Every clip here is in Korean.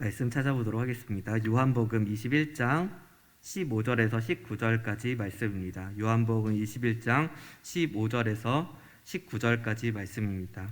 말씀 찾아보도록 하겠습니다. 요한복음 21장 15절에서 19절까지 말씀입니다. 요한복음 21장 15절에서 19절까지 말씀입니다.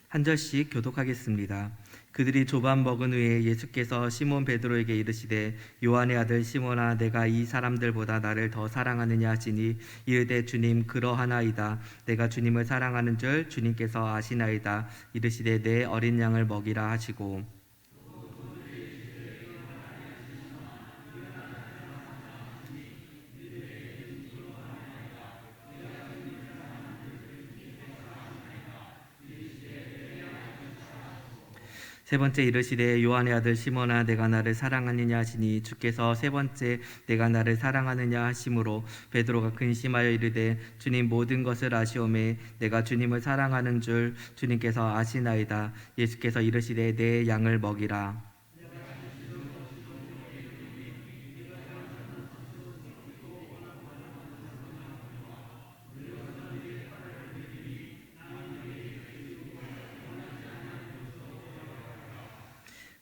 한 절씩 교독하겠습니다. 그들이 조반 먹은 후에 예수께서 시몬 베드로에게 이르시되 요한의 아들 시몬아 내가 이 사람들보다 나를 더 사랑하느냐 하시니 이르되 주님 그러하나이다. 내가 주님을 사랑하는 줄 주님께서 아시나이다. 이르시되 내 어린 양을 먹이라 하시고 세 번째 이르시되 요한의 아들 시몬아 내가 나를 사랑하느냐 하시니 주께서 세 번째 내가 나를 사랑하느냐 하심으로 베드로가 근심하여 이르되 주님 모든 것을 아시오매 내가 주님을 사랑하는 줄 주님께서 아시나이다. 예수께서 이르시되 내 양을 먹이라.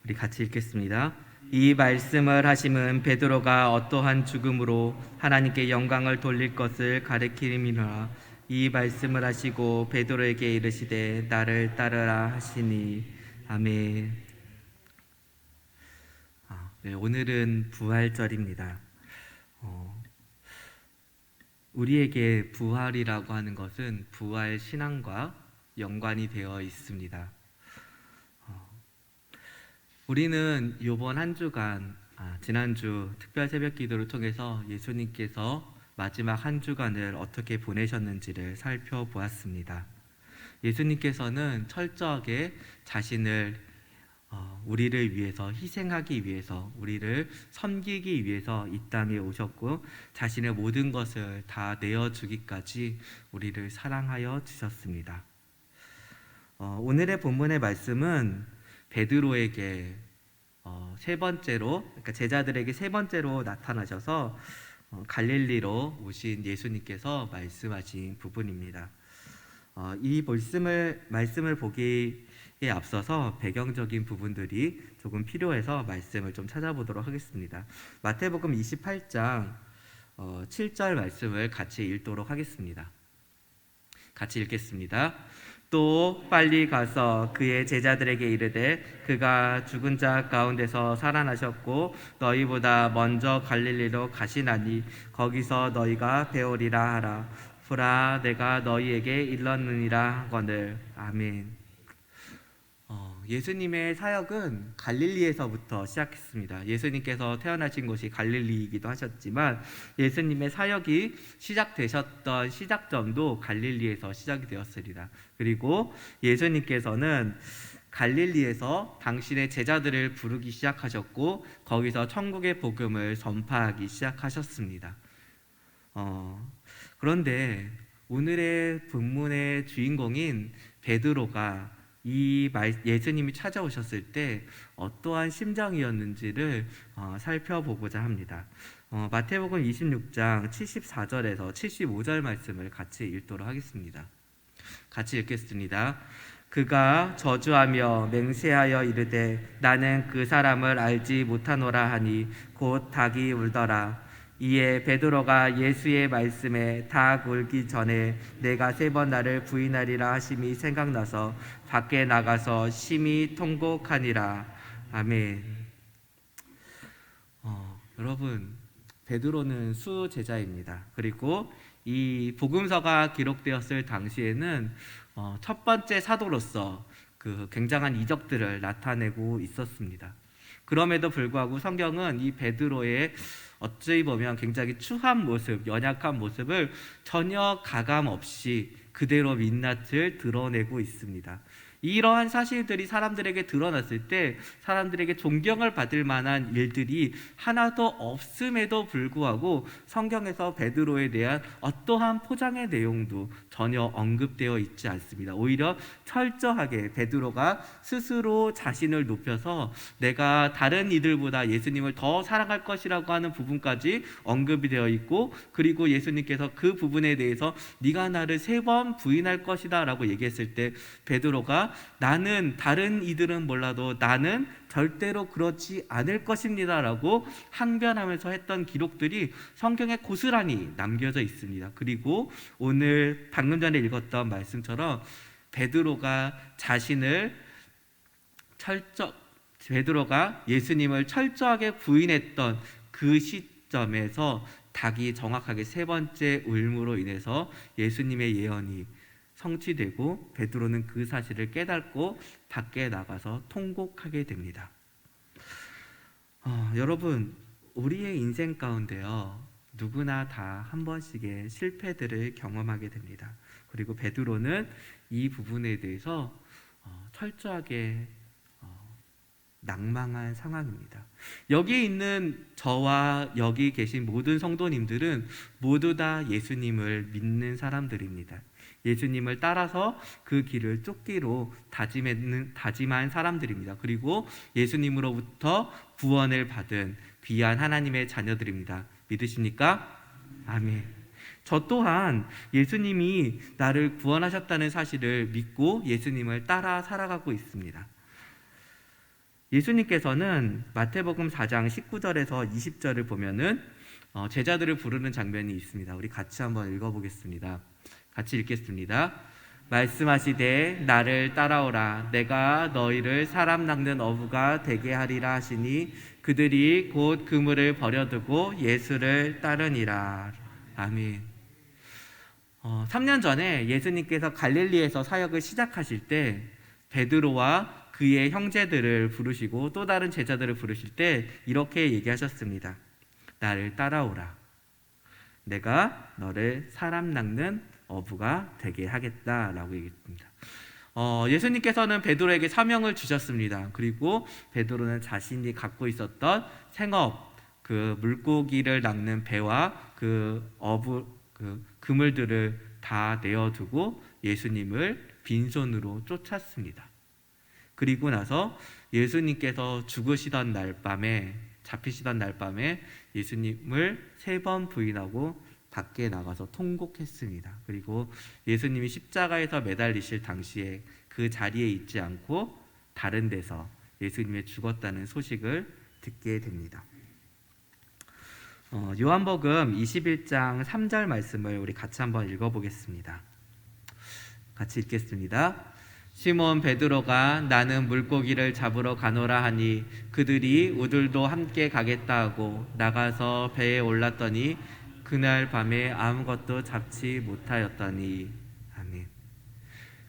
우리 같이 읽겠습니다. 이 말씀을 하심은 베드로가 어떠한 죽음으로 하나님께 영광을 돌릴 것을 가리킴이라. 이 말씀을 하시고 베드로에게 이르시되 나를 따르라 하시니. 아멘. 네, 오늘은 부활절입니다. 우리에게 부활이라고 하는 것은 부활 신앙과 연관이 되어 있습니다. 우리는 이번 한 주간 지난주 특별 새벽 기도를 통해서 예수님께서 마지막 한 주간을 어떻게 보내셨는지를 살펴보았습니다. 예수님께서는 철저하게 자신을 우리를 위해서 희생하기 위해서 우리를 섬기기 위해서 이 땅에 오셨고 자신의 모든 것을 다 내어주기까지 우리를 사랑하여 주셨습니다. 오늘의 본문의 말씀은 베드로에게 세 번째로, 그러니까 제자들에게 세 번째로 나타나셔서 갈릴리로 오신 예수님께서 말씀하신 부분입니다. 이 말씀을 보기에 앞서서 배경적인 부분들이 조금 필요해서 말씀을 좀 찾아보도록 하겠습니다. 마태복음 28장 7절 말씀을 같이 읽도록 하겠습니다. 같이 읽겠습니다. 또 빨리 가서 그의 제자들에게 이르되 그가 죽은 자 가운데서 살아나셨고 너희보다 먼저 갈릴리로 가시나니 거기서 너희가 배우리라 하라. 보라 내가 너희에게 일렀느니라 하거늘. 아멘. 예수님의 사역은 갈릴리에서부터 시작했습니다. 예수님께서 태어나신 곳이 갈릴리이기도 하셨지만 예수님의 사역이 시작되셨던 시작점도 갈릴리에서 시작이 되었으리라. 그리고 예수님께서는 갈릴리에서 당신의 제자들을 부르기 시작하셨고 거기서 천국의 복음을 전파하기 시작하셨습니다. 그런데 오늘의 본문의 주인공인 베드로가 예수님이 찾아오셨을 때 어떠한 심정이었는지를 살펴보고자 합니다. 마태복음 26장 74절에서 75절 말씀을 같이 읽도록 하겠습니다. 같이 읽겠습니다. 그가 저주하며 맹세하여 이르되 나는 그 사람을 알지 못하노라 하니 곧 닭이 울더라. 이에 베드로가 예수의 말씀에 닭 울기 전에 내가 세 번 나를 부인하리라 하심이 생각나서 밖에 나가서 심히 통곡하니라. 아멘. 여러분, 베드로는 수제자입니다. 그리고 이 복음서가 기록되었을 당시에는 첫 번째 사도로서 그 굉장한 이적들을 나타내고 있었습니다. 그럼에도 불구하고 성경은 이 베드로의 어찌 보면 굉장히 추한 모습, 연약한 모습을 전혀 가감 없이 그대로 민낯을 드러내고 있습니다. 이러한 사실들이 사람들에게 드러났을 때 사람들에게 존경을 받을 만한 일들이 하나도 없음에도 불구하고 성경에서 베드로에 대한 어떠한 포장의 내용도 전혀 언급되어 있지 않습니다. 오히려 철저하게 베드로가 스스로 자신을 높여서 내가 다른 이들보다 예수님을 더 사랑할 것이라고 하는 부분까지 언급이 되어 있고, 그리고 예수님께서 그 부분에 대해서 네가 나를 3번 부인할 것이다 라고 얘기했을 때 베드로가 나는 다른 이들은 몰라도 나는 절대로 그렇지 않을 것입니다 라고 항변하면서 했던 기록들이 성경에 고스란히 남겨져 있습니다. 그리고 오늘 방금 전에 읽었던 말씀처럼 베드로가 예수님을 철저하게 부인했던 그 시점에서 닭이 정확하게 3번째 울음으로 인해서 예수님의 예언이 성취되고 베드로는 그 사실을 깨닫고 밖에 나가서 통곡하게 됩니다. 여러분, 우리의 인생 가운데요, 누구나 다 한 번씩의 실패들을 경험하게 됩니다. 그리고 베드로는 이 부분에 대해서 철저하게 낭망한 상황입니다. 여기 있는 저와 여기 계신 모든 성도님들은 모두 다 예수님을 믿는 사람들입니다. 예수님을 따라서 그 길을 쫓기로 다짐한 사람들입니다. 그리고 예수님으로부터 구원을 받은 귀한 하나님의 자녀들입니다. 믿으십니까? 아멘. 저 또한 예수님이 나를 구원하셨다는 사실을 믿고 예수님을 따라 살아가고 있습니다. 예수님께서는 마태복음 4장 19절에서 20절을 보면은 제자들을 부르는 장면이 있습니다. 우리 같이 한번 읽어보겠습니다. 같이 읽겠습니다. 말씀하시되 나를 따라오라. 내가 너희를 사람 낚는 어부가 되게 하리라 하시니 그들이 곧 그물을 버려두고 예수를 따르니라. 아멘. 3년 전에 예수님께서 갈릴리에서 사역을 시작하실 때 베드로와 그의 형제들을 부르시고 또 다른 제자들을 부르실 때 이렇게 얘기하셨습니다. 나를 따라오라. 내가 너를 사람 낚는 어부가 되게 하겠다라고 얘기했습니다. 예수님께서는 베드로에게 사명을 주셨습니다. 그리고 베드로는 자신이 갖고 있었던 생업, 그 물고기를 낚는 배와 그 그물들을 다 내어두고 예수님을 빈손으로 쫓았습니다. 그리고 나서 예수님께서 잡히시던 날 밤에 예수님을 3번 부인하고 밖에 나가서 통곡했습니다. 그리고 예수님이 십자가에서 매달리실 당시에 그 자리에 있지 않고 다른 데서 예수님이 죽었다는 소식을 듣게 됩니다. 요한복음 21장 3절 말씀을 우리 같이 한번 읽어보겠습니다. 같이 읽겠습니다. 시몬 베드로가 나는 물고기를 잡으러 가노라 하니 그들이 우들도 함께 가겠다 하고 나가서 배에 올랐더니 그날 밤에 아무것도 잡지 못하였더니. 아멘.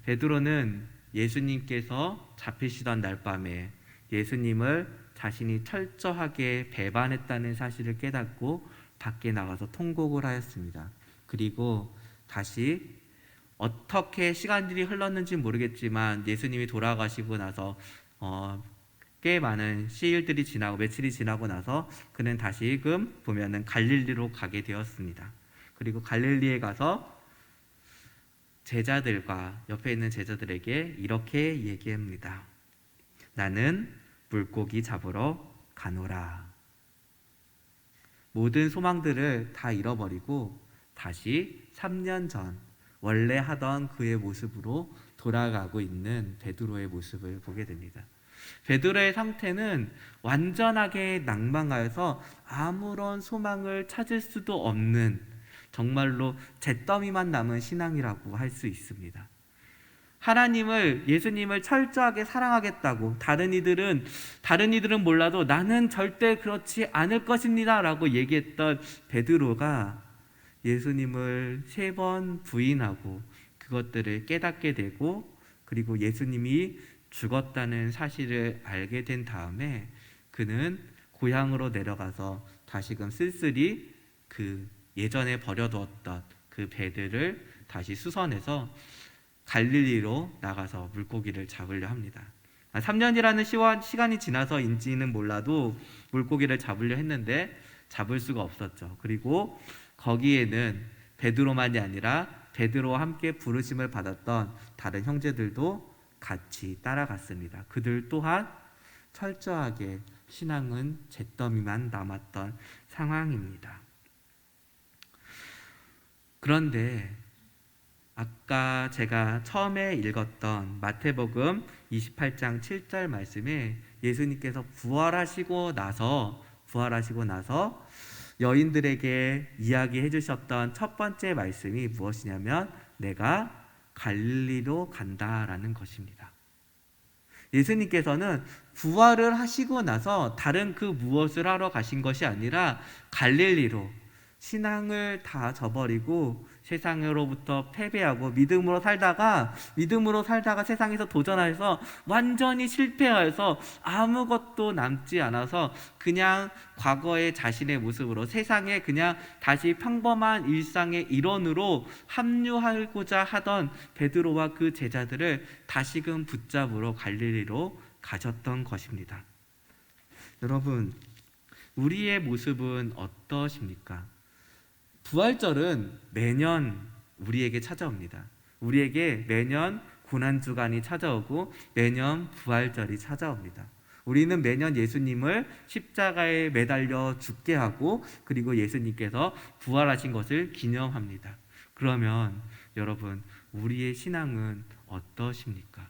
베드로는 예수님께서 잡히시던 날 밤에 예수님을 자신이 철저하게 배반했다는 사실을 깨닫고 밖에 나가서 통곡을 하였습니다. 그리고 다시 어떻게 시간들이 흘렀는지 모르겠지만 예수님이 돌아가시고 나서 꽤 많은 시일들이 지나고 며칠이 지나고 나서 그는 다시금 보면은 갈릴리로 가게 되었습니다. 그리고 갈릴리에 가서 제자들과 옆에 있는 제자들에게 이렇게 얘기합니다. 나는 물고기 잡으러 가노라. 모든 소망들을 다 잃어버리고 다시 3년 전 원래 하던 그의 모습으로 돌아가고 있는 베드로의 모습을 보게 됩니다. 베드로의 상태는 완전하게 낭망하여서 아무런 소망을 찾을 수도 없는 정말로 잿더미만 남은 신앙이라고 할 수 있습니다. 예수님을 철저하게 사랑하겠다고 다른 이들은 몰라도 나는 절대 그렇지 않을 것입니다 라고 얘기했던 베드로가 예수님을 3번 부인하고 그것들을 깨닫게 되고 그리고 예수님이 죽었다는 사실을 알게 된 다음에 그는 고향으로 내려가서 다시금 쓸쓸히 그 예전에 버려두었던 그 배들을 다시 수선해서 갈릴리로 나가서 물고기를 잡으려 합니다. 3년이라는 시간이 지나서인지는 몰라도 물고기를 잡으려 했는데 잡을 수가 없었죠. 그리고 거기에는 베드로만이 아니라 베드로와 함께 부르심을 받았던 다른 형제들도 같이 따라갔습니다. 그들 또한 철저하게 신앙은 잿더미만 남았던 상황입니다. 그런데 아까 제가 처음에 읽었던 마태복음 28장 7절 말씀에 예수님께서 부활하시고 나서 여인들에게 이야기해 주셨던 첫 번째 말씀이 무엇이냐면 내가 갈릴리로 간다라는 것입니다. 예수님께서는 부활을 하시고 나서 다른 그 무엇을 하러 가신 것이 아니라 갈릴리로 신앙을 다 저버리고 세상으로부터 패배하고 믿음으로 살다가 세상에서 도전해서 완전히 실패해서 아무것도 남지 않아서 그냥 과거의 자신의 모습으로 세상에 그냥 다시 평범한 일상의 일원으로 합류하고자 하던 베드로와 그 제자들을 다시금 붙잡으러 갈릴리로 가셨던 것입니다. 여러분, 우리의 모습은 어떠십니까? 부활절은 매년 우리에게 찾아옵니다. 우리에게 매년 고난주간이 찾아오고 매년 부활절이 찾아옵니다. 우리는 매년 예수님을 십자가에 매달려 죽게 하고 그리고 예수님께서 부활하신 것을 기념합니다. 그러면 여러분, 우리의 신앙은 어떠십니까?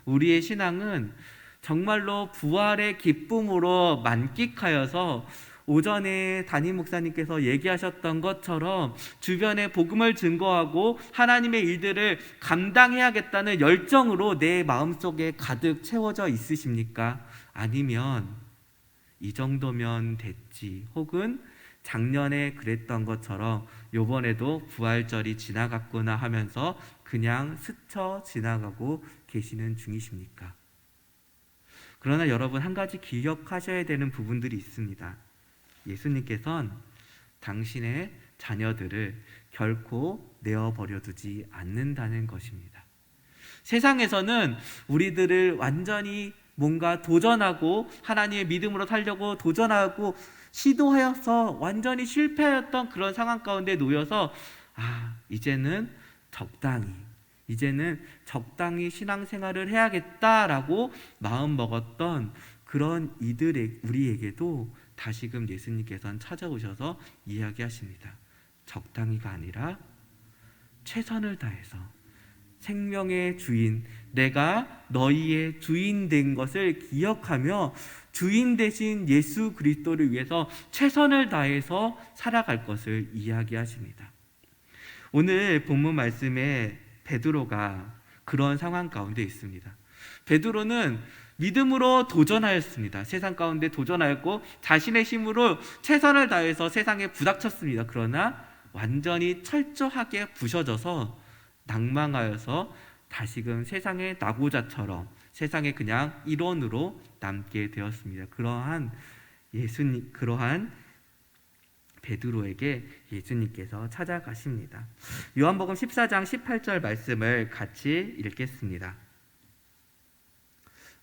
우리의 신앙은 정말로 부활의 기쁨으로 만끽하여서 오전에 담임 목사님께서 얘기하셨던 것처럼 주변에 복음을 증거하고 하나님의 일들을 감당해야겠다는 열정으로 내 마음속에 가득 채워져 있으십니까? 아니면 이 정도면 됐지, 혹은 작년에 그랬던 것처럼 요번에도 부활절이 지나갔구나 하면서 그냥 스쳐 지나가고 계시는 중이십니까? 그러나 여러분, 한 가지 기억하셔야 되는 부분들이 있습니다. 예수님께서는 당신의 자녀들을 결코 내어버려 두지 않는다는 것입니다. 세상에서는 우리들을 완전히 뭔가 도전하고 하나님의 믿음으로 살려고 도전하고 시도하여서 완전히 실패하였던 그런 상황 가운데 놓여서 이제는 적당히 신앙생활을 해야겠다라고 마음 먹었던 그런 우리에게도 다시금 예수님께서는 찾아오셔서 이야기하십니다. 적당히가 아니라 최선을 다해서 생명의 주인, 내가 너희의 주인 된 것을 기억하며 주인 되신 예수 그리스도를 위해서 최선을 다해서 살아갈 것을 이야기하십니다. 오늘 본문 말씀에 베드로가 그런 상황 가운데 있습니다. 베드로는 믿음으로 도전하였습니다. 세상 가운데 도전하였고 자신의 힘으로 최선을 다해서 세상에 부닥쳤습니다. 그러나 완전히 철저하게 부셔져서 낭망하여서 다시금 세상의 낙오자처럼 세상에 그냥 일원으로 남게 되었습니다. 그러한 베드로에게 예수님께서 찾아가십니다. 요한복음 14장 18절 말씀을 같이 읽겠습니다.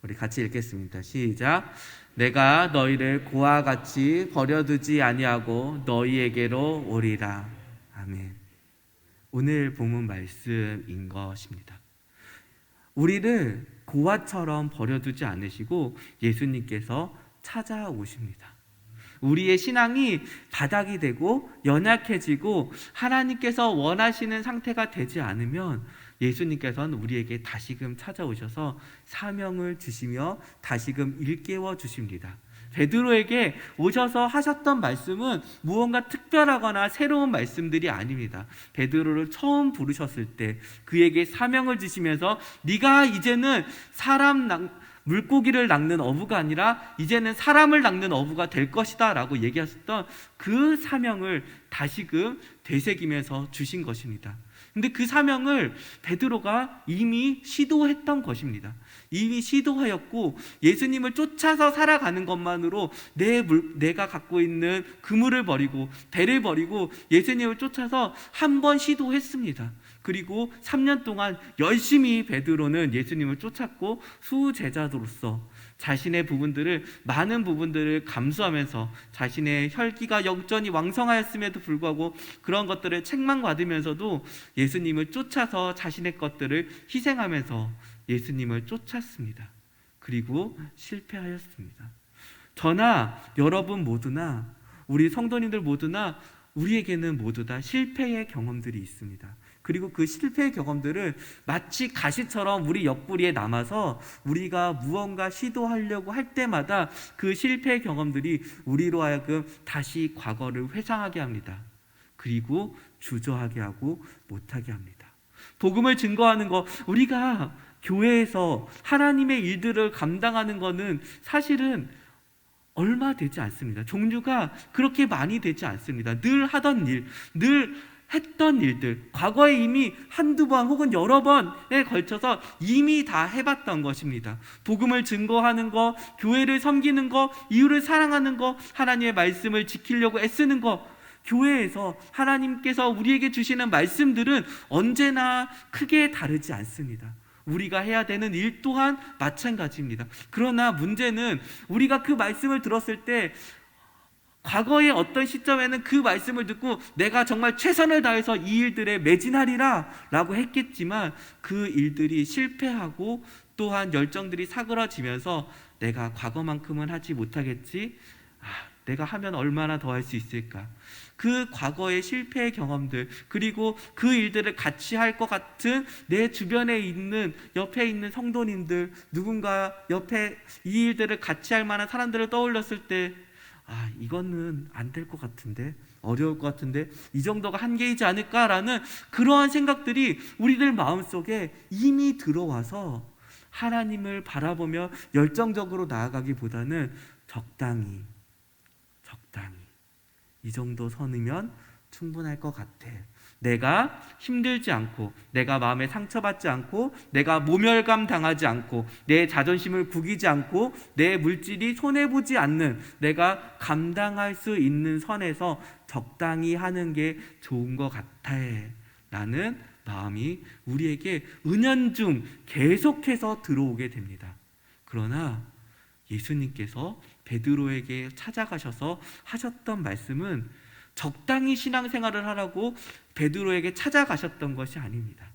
우리 같이 읽겠습니다. 시작. 내가 너희를 고와 같이 버려두지 아니하고 너희에게로 오리라. 아멘. 오늘 본문 말씀인 것입니다. 우리를 고아처럼 버려두지 않으시고 예수님께서 찾아오십니다. 우리의 신앙이 바닥이 되고 연약해지고 하나님께서 원하시는 상태가 되지 않으면 예수님께서는 우리에게 다시금 찾아오셔서 사명을 주시며 다시금 일깨워 주십니다. 베드로에게 오셔서 하셨던 말씀은 무언가 특별하거나 새로운 말씀들이 아닙니다. 베드로를 처음 부르셨을 때 그에게 사명을 주시면서 네가 이제는 물고기를 낚는 어부가 아니라 이제는 사람을 낚는 어부가 될 것이다 라고 얘기하셨던 그 사명을 다시금 되새기면서 주신 것입니다. 근데 그 사명을 베드로가 이미 시도했던 것입니다. 이미 시도하였고 예수님을 쫓아서 살아가는 것만으로 내가 갖고 있는 그물을 버리고 배를 버리고 예수님을 쫓아서 한 번 시도했습니다. 그리고 3년 동안 열심히 베드로는 예수님을 쫓았고 수제자로서 자신의 많은 부분들을 감수하면서 자신의 혈기가 여전히 왕성하였음에도 불구하고 그런 것들을 책망받으면서도 예수님을 쫓아서 자신의 것들을 희생하면서 예수님을 쫓았습니다. 그리고 실패하였습니다. 저나 여러분 모두나 우리 성도님들 모두나 우리에게는 모두 다 실패의 경험들이 있습니다. 그리고 그 실패의 경험들을 마치 가시처럼 우리 옆구리에 남아서 우리가 무언가 시도하려고 할 때마다 그 실패의 경험들이 우리로 하여금 다시 과거를 회상하게 합니다. 그리고 주저하게 하고 못하게 합니다. 복음을 증거하는 거, 우리가 교회에서 하나님의 일들을 감당하는 것은 사실은 얼마 되지 않습니다. 종류가 그렇게 많이 되지 않습니다. 늘 하던 일, 늘 했던 일들, 과거에 이미 한두 번 혹은 여러 번에 걸쳐서 이미 다 해봤던 것입니다. 복음을 증거하는 것, 교회를 섬기는 것, 이웃을 사랑하는 것, 하나님의 말씀을 지키려고 애쓰는 것, 교회에서 하나님께서 우리에게 주시는 말씀들은 언제나 크게 다르지 않습니다. 우리가 해야 되는 일 또한 마찬가지입니다. 그러나 문제는 우리가 그 말씀을 들었을 때 과거의 어떤 시점에는 그 말씀을 듣고 내가 정말 최선을 다해서 이 일들에 매진하리라 라고 했겠지만 그 일들이 실패하고 또한 열정들이 사그러지면서 내가 과거만큼은 하지 못하겠지, 내가 하면 얼마나 더 할 수 있을까, 그 과거의 실패의 경험들, 그리고 그 일들을 같이 할 것 같은 내 주변에 있는 옆에 있는 성도님들, 누군가 옆에 이 일들을 같이 할 만한 사람들을 떠올렸을 때 이거는 안 될 것 같은데, 어려울 것 같은데, 이 정도가 한계이지 않을까라는 그러한 생각들이 우리들 마음속에 이미 들어와서 하나님을 바라보며 열정적으로 나아가기보다는 적당히 이 정도 선이면 충분할 것 같아, 내가 힘들지 않고, 내가 마음에 상처받지 않고, 내가 모멸감 당하지 않고, 내 자존심을 구기지 않고, 내 물질이 손해보지 않는, 내가 감당할 수 있는 선에서 적당히 하는 게 좋은 것 같아 라는 마음이 우리에게 은연중 계속해서 들어오게 됩니다. 그러나 예수님께서 베드로에게 찾아가셔서 하셨던 말씀은 적당히 신앙생활을 하라고 베드로에게 찾아가셨던 것이 아닙니다.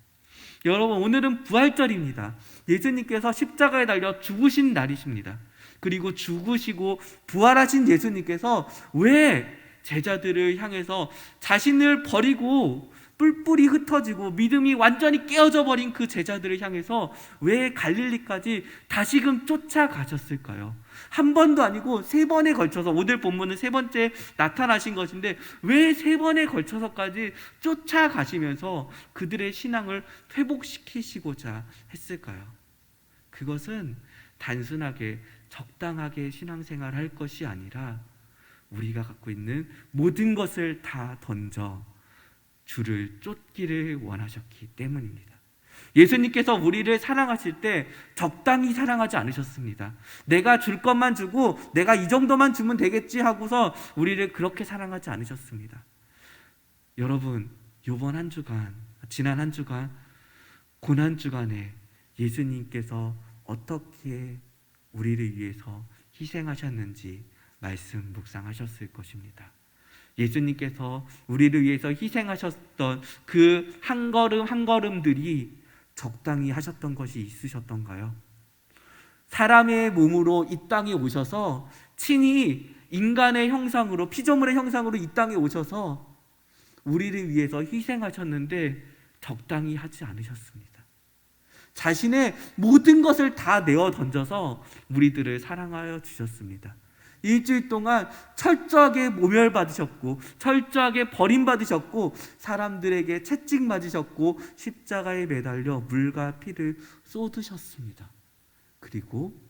여러분, 오늘은 부활절입니다. 예수님께서 십자가에 달려 죽으신 날이십니다. 그리고 죽으시고 부활하신 예수님께서 왜 제자들을 향해서 자신을 버리고 뿔뿔이 흩어지고 믿음이 완전히 깨어져 버린 그 제자들을 향해서 왜 갈릴리까지 다시금 쫓아가셨을까요? 한 번도 아니고 3번에 걸쳐서, 오늘 본문은 3번째 나타나신 것인데 왜 3번에 걸쳐서까지 쫓아가시면서 그들의 신앙을 회복시키시고자 했을까요? 그것은 단순하게 적당하게 신앙생활을 할 것이 아니라 우리가 갖고 있는 모든 것을 다 던져 주를 쫓기를 원하셨기 때문입니다. 예수님께서 우리를 사랑하실 때 적당히 사랑하지 않으셨습니다. 내가 줄 것만 주고 내가 이 정도만 주면 되겠지 하고서 우리를 그렇게 사랑하지 않으셨습니다. 여러분, 이번 한 주간, 지난 한 주간, 고난 주간에 예수님께서 어떻게 우리를 위해서 희생하셨는지 말씀 묵상하셨을 것입니다. 예수님께서 우리를 위해서 희생하셨던 그 한 걸음 한 걸음들이 적당히 하셨던 것이 있으셨던가요? 사람의 몸으로 이 땅에 오셔서 친히 인간의 형상으로, 피조물의 형상으로 이 땅에 오셔서 우리를 위해서 희생하셨는데 적당히 하지 않으셨습니다. 자신의 모든 것을 다 내어 던져서 우리들을 사랑하여 주셨습니다. 일주일 동안 철저하게 모멸받으셨고, 철저하게 버림받으셨고, 사람들에게 채찍맞으셨고, 십자가에 매달려 물과 피를 쏟으셨습니다. 그리고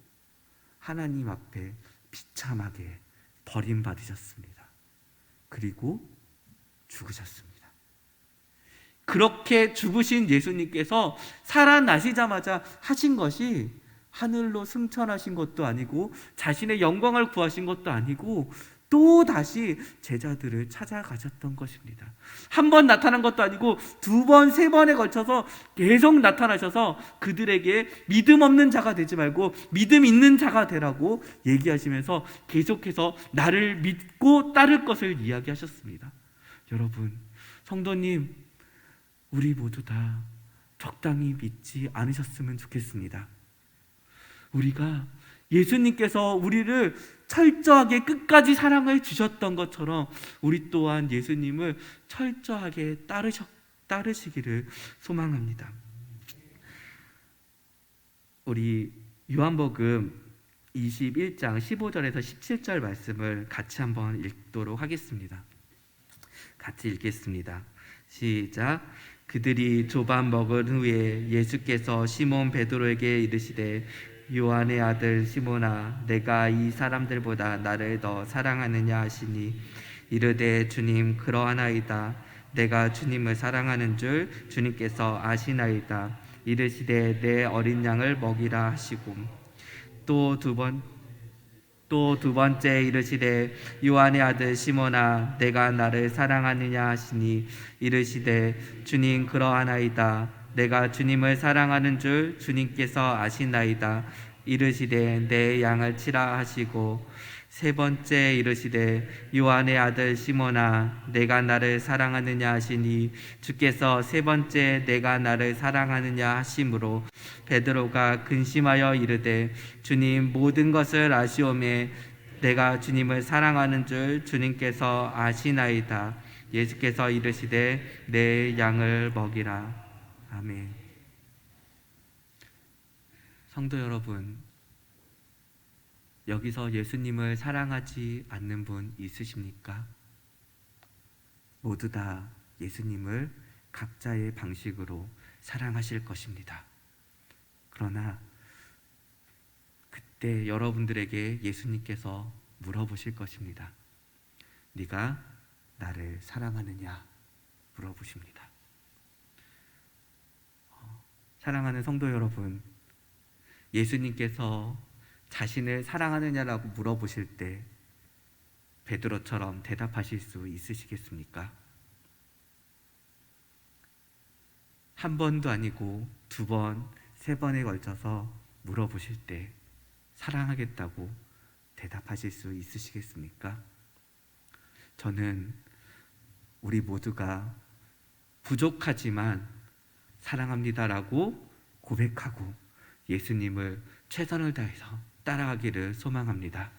하나님 앞에 비참하게 버림받으셨습니다. 그리고 죽으셨습니다. 그렇게 죽으신 예수님께서 살아나시자마자 하신 것이 하늘로 승천하신 것도 아니고 자신의 영광을 구하신 것도 아니고 또 다시 제자들을 찾아가셨던 것입니다. 한 번 나타난 것도 아니고 두 번, 세 번에 걸쳐서 계속 나타나셔서 그들에게 믿음 없는 자가 되지 말고 믿음 있는 자가 되라고 얘기하시면서 계속해서 나를 믿고 따를 것을 이야기하셨습니다. 여러분, 성도님, 우리 모두 다 적당히 믿지 않으셨으면 좋겠습니다. 우리가 예수님께서 우리를 철저하게 끝까지 사랑해 주셨던 것처럼 우리 또한 예수님을 철저하게 따르시기를 소망합니다. 우리 요한복음 21장 15절에서 17절 말씀을 같이 한번 읽도록 하겠습니다. 같이 읽겠습니다. 시작. 그들이 조반 먹은 후에 예수께서 시몬 베드로에게 이르시되 요한의 아들 시몬아, 내가 이 사람들보다 나를 더 사랑하느냐 하시니 이르되 주님, 그러하나이다. 내가 주님을 사랑하는 줄 주님께서 아시나이다. 이르시되 내 어린 양을 먹이라 하시고 또 두 번째 이르시되 요한의 아들 시몬아, 내가 나를 사랑하느냐 하시니 이르시되 주님, 그러하나이다. 내가 주님을 사랑하는 줄 주님께서 아시나이다. 이르시되 내 양을 치라 하시고 세 번째 이르시되 요한의 아들 시몬아, 내가 나를 사랑하느냐 하시니 주께서 세 번째 내가 나를 사랑하느냐 하심으로 베드로가 근심하여 이르되 주님, 모든 것을 아시오매 내가 주님을 사랑하는 줄 주님께서 아시나이다. 예수께서 이르시되 내 양을 먹이라. 아멘. 성도 여러분, 여기서 예수님을 사랑하지 않는 분 있으십니까? 모두 다 예수님을 각자의 방식으로 사랑하실 것입니다. 그러나 그때 여러분들에게 예수님께서 물어보실 것입니다. 네가 나를 사랑하느냐? 물어보십니다. 사랑하는 성도 여러분, 예수님께서 자신을 사랑하느냐라고 물어보실 때 베드로처럼 대답하실 수 있으시겠습니까? 한 번도 아니고 두 번, 세 번에 걸쳐서 물어보실 때 사랑하겠다고 대답하실 수 있으시겠습니까? 저는 우리 모두가 부족하지만 사랑합니다라고 고백하고 예수님을 최선을 다해서 따라가기를 소망합니다.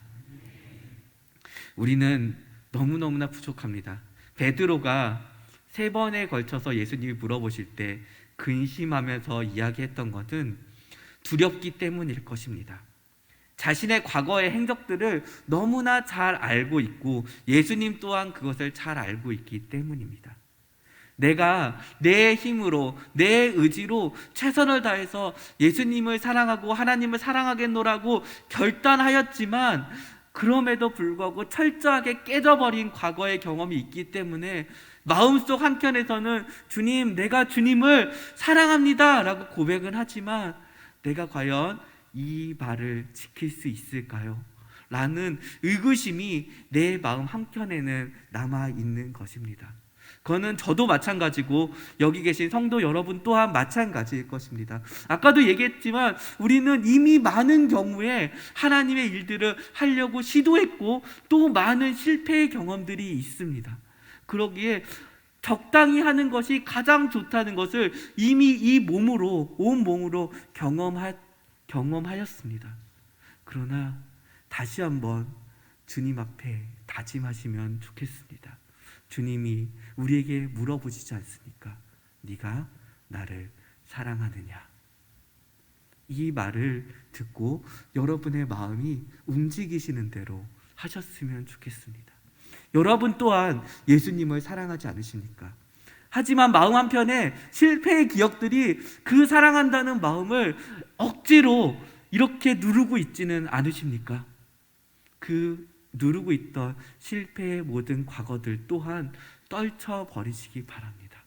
우리는 너무너무나 부족합니다. 베드로가 세 번에 걸쳐서 예수님이 물어보실 때 근심하면서 이야기했던 것은 두렵기 때문일 것입니다. 자신의 과거의 행적들을 너무나 잘 알고 있고 예수님 또한 그것을 잘 알고 있기 때문입니다. 내가 내 힘으로, 내 의지로 최선을 다해서 예수님을 사랑하고 하나님을 사랑하겠노라고 결단하였지만 그럼에도 불구하고 철저하게 깨져버린 과거의 경험이 있기 때문에 마음속 한켠에서는 주님, 내가 주님을 사랑합니다 라고 고백은 하지만 내가 과연 이 말을 지킬 수 있을까요? 라는 의구심이 내 마음 한켠에는 남아있는 것입니다. 그거는 저도 마찬가지고 여기 계신 성도 여러분 또한 마찬가지일 것입니다. 아까도 얘기했지만 우리는 이미 많은 경우에 하나님의 일들을 하려고 시도했고 또 많은 실패의 경험들이 있습니다. 그러기에 적당히 하는 것이 가장 좋다는 것을 이미 이 몸으로, 온 몸으로 경험하였습니다. 그러나 다시 한번 주님 앞에 다짐하시면 좋겠습니다. 주님이 우리에게 물어보시지 않습니까? 네가 나를 사랑하느냐? 이 말을 듣고 여러분의 마음이 움직이시는 대로 하셨으면 좋겠습니다. 여러분 또한 예수님을 사랑하지 않으십니까? 하지만 마음 한편에 실패의 기억들이 그 사랑한다는 마음을 억지로 이렇게 누르고 있지는 않으십니까? 그 누르고 있던 실패의 모든 과거들 또한 떨쳐버리시기 바랍니다.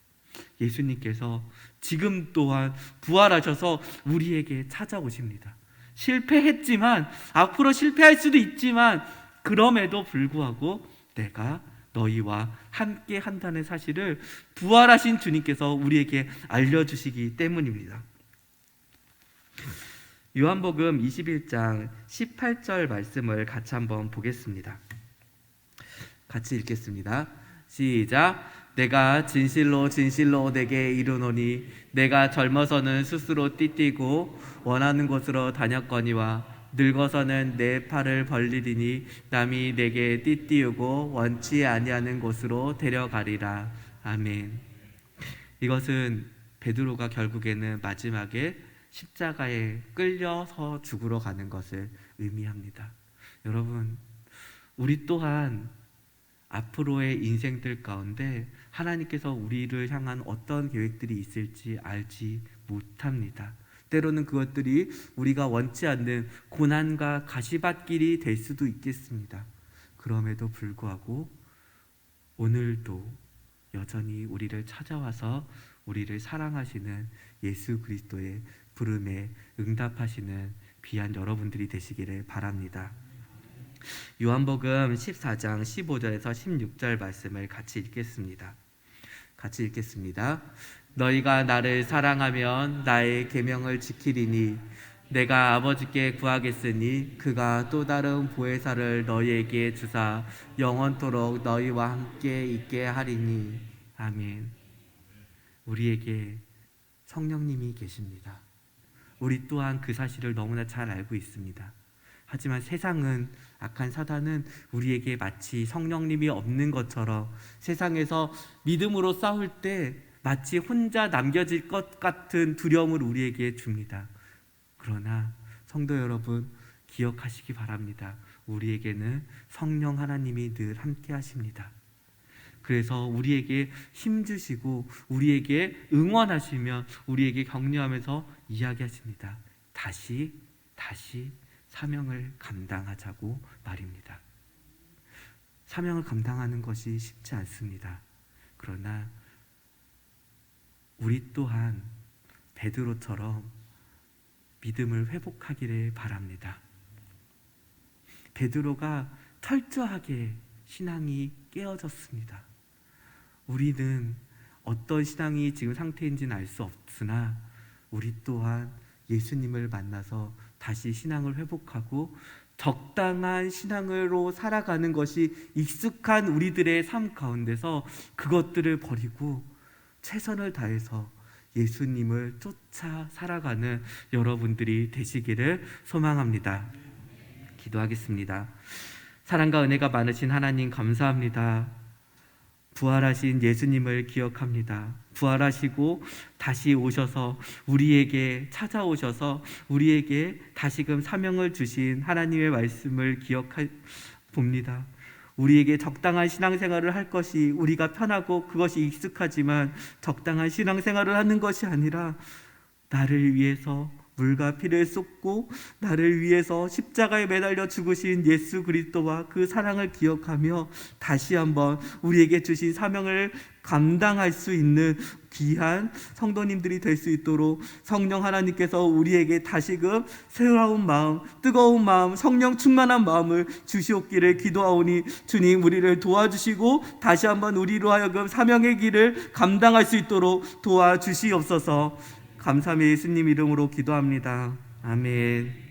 예수님께서 지금 또한 부활하셔서 우리에게 찾아오십니다. 실패했지만, 앞으로 실패할 수도 있지만, 그럼에도 불구하고 내가 너희와 함께 한다는 사실을 부활하신 주님께서 우리에게 알려주시기 때문입니다. 요한복음 21장 18절 말씀을 같이 한번 보겠습니다. 같이 읽겠습니다. 시작. 내가 진실로 진실로 내게 이르노니 내가 젊어서는 스스로 띠띠고 원하는 곳으로 다녔거니와 늙어서는 내 팔을 벌리리니 남이 내게 띠띠우고 원치 아니하는 곳으로 데려가리라. 아멘. 이것은 베드로가 결국에는 마지막에 십자가에 끌려서 죽으러 가는 것을 의미합니다. 여러분, 우리 또한 앞으로의 인생들 가운데 하나님께서 우리를 향한 어떤 계획들이 있을지 알지 못합니다. 때로는 그것들이 우리가 원치 않는 고난과 가시밭길이 될 수도 있겠습니다. 그럼에도 불구하고 오늘도 여전히 우리를 찾아와서 우리를 사랑하시는 예수 그리스도의 부름에 응답하시는 귀한 여러분들이 되시기를 바랍니다. 요한복음 14장 15절에서 16절 말씀을 같이 읽겠습니다. 너희가 나를 사랑하면 나의 계명을 지키리니 내가 아버지께 구하겠으니 그가 또 다른 보혜사를 너희에게 주사 영원토록 너희와 함께 있게 하리니. 아멘. 우리에게 성령님이 계십니다. 우리 또한 그 사실을 너무나 잘 알고 있습니다. 하지만 세상은, 악한 사단은 우리에게 마치 성령님이 없는 것처럼 세상에서 믿음으로 싸울 때 마치 혼자 남겨질 것 같은 두려움을 우리에게 줍니다. 그러나 성도 여러분, 기억하시기 바랍니다. 우리에게는 성령 하나님이 늘 함께 하십니다. 그래서 우리에게 힘주시고 우리에게 응원하시며 우리에게 격려하면서 이야기하십니다. 다시 사명을 감당하자고 말입니다. 사명을 감당하는 것이 쉽지 않습니다. 그러나 우리 또한 베드로처럼 믿음을 회복하기를 바랍니다. 베드로가 철저하게 신앙이 깨어졌습니다. 우리는 어떤 신앙이 지금 상태인지는 알 수 없으나 우리 또한 예수님을 만나서 다시 신앙을 회복하고 적당한 신앙으로 살아가는 것이 익숙한 우리들의 삶 가운데서 그것들을 버리고 최선을 다해서 예수님을 쫓아 살아가는 여러분들이 되시기를 소망합니다. 기도하겠습니다. 사랑과 은혜가 많으신 하나님 감사합니다. 부활하신 예수님을 기억합니다. 부활하시고 다시 오셔서 우리에게 찾아오셔서 우리에게 다시금 사명을 주신 하나님의 말씀을 기억합니다. 우리에게 적당한 신앙생활을 할 것이 우리가 편하고 그것이 익숙하지만 적당한 신앙생활을 하는 것이 아니라 나를 위해서 물과 피를 쏟고 나를 위해서 십자가에 매달려 죽으신 예수 그리스도와 그 사랑을 기억하며 다시 한번 우리에게 주신 사명을 감당할 수 있는 귀한 성도님들이 될 수 있도록 성령 하나님께서 우리에게 다시금 새로운 마음, 뜨거운 마음, 성령 충만한 마음을 주시옵기를 기도하오니 주님 우리를 도와주시고 다시 한번 우리로 하여금 사명의 길을 감당할 수 있도록 도와주시옵소서. 감사함의 예수님 이름으로 기도합니다. 아멘.